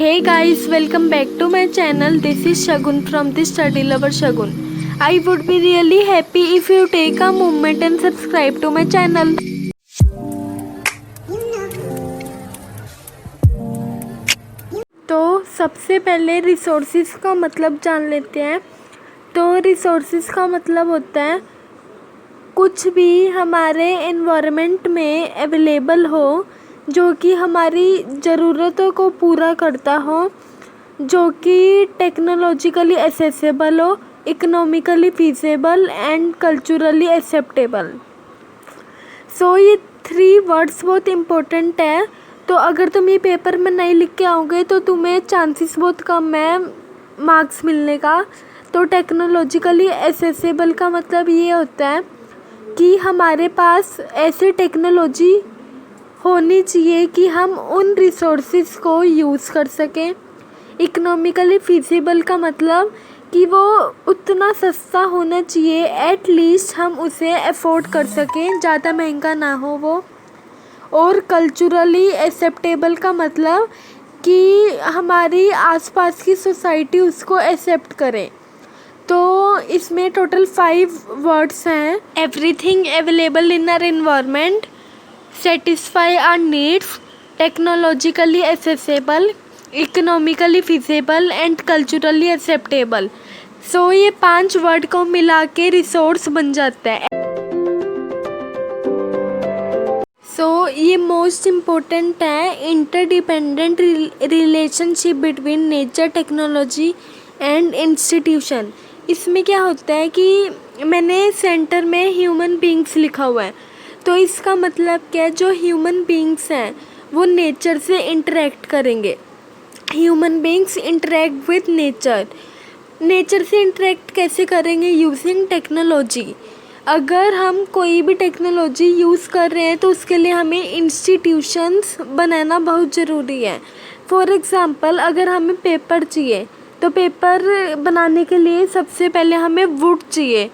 Hey guys, welcome back to my channel. This is Shagun from the Study Lover Shagun. I would be really happy if you take a moment and subscribe to my channel. तो सबसे पहले resources का मतलब जान लेते हैं। तो resources का मतलब होता है कुछ भी हमारे एनवायरनमेंट में अवेलेबल हो जो कि हमारी ज़रूरतों को पूरा करता हो, जो कि टेक्नोलॉजिकली एसेसिबल हो, economically feasible and culturally acceptable. So ये 3 वर्ड्स बहुत इम्पोर्टेंट है। तो अगर तुम ये पेपर में नहीं लिख के आओगे तो तुम्हें चांसेस बहुत कम है मार्क्स मिलने का। तो टेक्नोलॉजिकली एसेसिबल का मतलब ये होता है कि हमारे पास ऐसी टेक्नोलॉजी होनी चाहिए कि हम उन रिसोर्सेज को यूज़ कर सकें। इकोनॉमिकली फीजिबल का मतलब कि वो उतना सस्ता होना चाहिए, एटलीस्ट हम उसे अफोर्ड कर सकें, ज़्यादा महंगा ना हो वो। और कल्चरली एक्सेप्टेबल का मतलब कि हमारी आसपास की सोसाइटी उसको एक्सेप्ट करे। तो इसमें टोटल 5 वर्ड्स हैं। Everything available in our environment, satisfy our needs, technologically accessible, economically feasible and culturally acceptable। सो ये 5 वर्ड को मिला के रिसोर्स बन जाता है। सो ये मोस्ट इम्पोर्टेंट है interdependent relationship between nature, technology and institution. इसमें क्या होता है कि मैंने सेंटर में ह्यूमन बींग्स लिखा हुआ है। तो इसका मतलब क्या है, जो ह्यूमन बींग्स हैं वो नेचर से इंटरेक्ट करेंगे। Human beings interact with nature. Nature से इंटरेक्ट कैसे करेंगे? Using technology. अगर हम कोई भी टेक्नोलॉजी यूज़ कर रहे हैं तो उसके लिए हमें इंस्टीट्यूशंस बनाना बहुत ज़रूरी है। फॉर एग्ज़ाम्पल, अगर हमें पेपर चाहिए तो पेपर बनाने के लिए सबसे पहले हमें वुड चाहिए।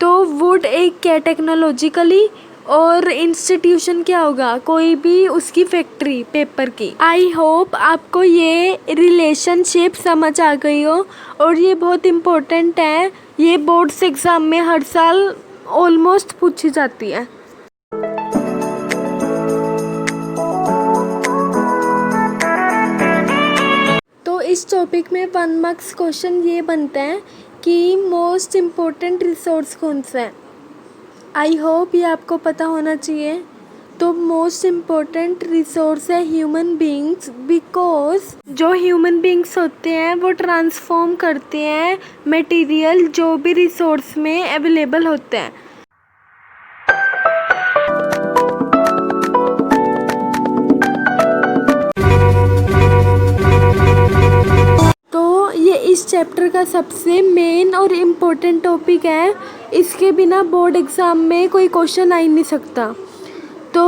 तो वुड एक क्या टेक्नोलॉजिकली, और इंस्टीट्यूशन क्या होगा? कोई भी उसकी फैक्ट्री पेपर की। आई होप आपको ये रिलेशनशिप समझ आ गई हो और ये बहुत इम्पोर्टेंट है। ये बोर्ड्स एग्ज़ाम में हर साल ऑलमोस्ट पूछी जाती है। तो इस टॉपिक में 1 मार्क्स क्वेश्चन ये बनता है कि मोस्ट इम्पोर्टेंट रिसोर्स कौन सा है। आई होप ये आपको पता होना चाहिए। तो मोस्ट इम्पोर्टेंट रिसोर्स है ह्यूमन बींग्स, बिकॉज जो ह्यूमन बींग्स होते हैं वो ट्रांसफॉर्म करते हैं मटेरियल जो भी रिसोर्स में अवेलेबल होते हैं। तो ये इस चैप्टर का सबसे मेन और इम्पोर्टेंट टॉपिक है। इसके बिना बोर्ड एग्ज़ाम में कोई क्वेश्चन आ ही नहीं सकता। तो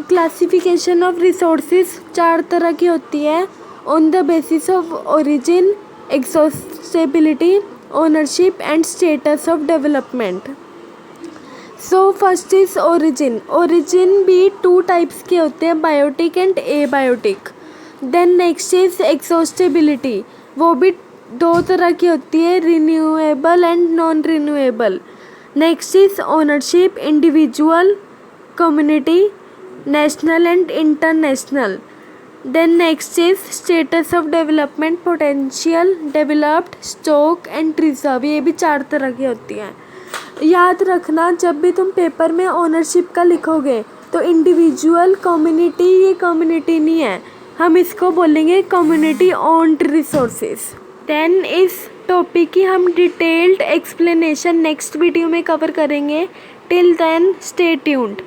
क्लासिफिकेशन ऑफ रिसोर्सेज 4 तरह की होती है। On the basis of origin, exhaustibility, ownership and status of development. So first is origin. Origin भी 2 टाइप्स के होते हैं, biotic and abiotic. Then next is exhaustibility, वो भी 2 तरह की होती है, renewable and non renewable. Next is ownership, individual, community, national and international. Then next is status of development, potential, developed, stock and reserve. ये भी 4 तरह की होती हैं। याद रखना, जब भी तुम पेपर में ओनरशिप का लिखोगे तो इंडिविजुअल, कम्युनिटी, ये कम्युनिटी नहीं है, हम इसको बोलेंगे कम्युनिटी ओन्ड रिसोर्सेज। देन इस टॉपिक की हम डिटेल्ड एक्सप्लेनेशन नेक्स्ट वीडियो में कवर करेंगे। Till then stay tuned.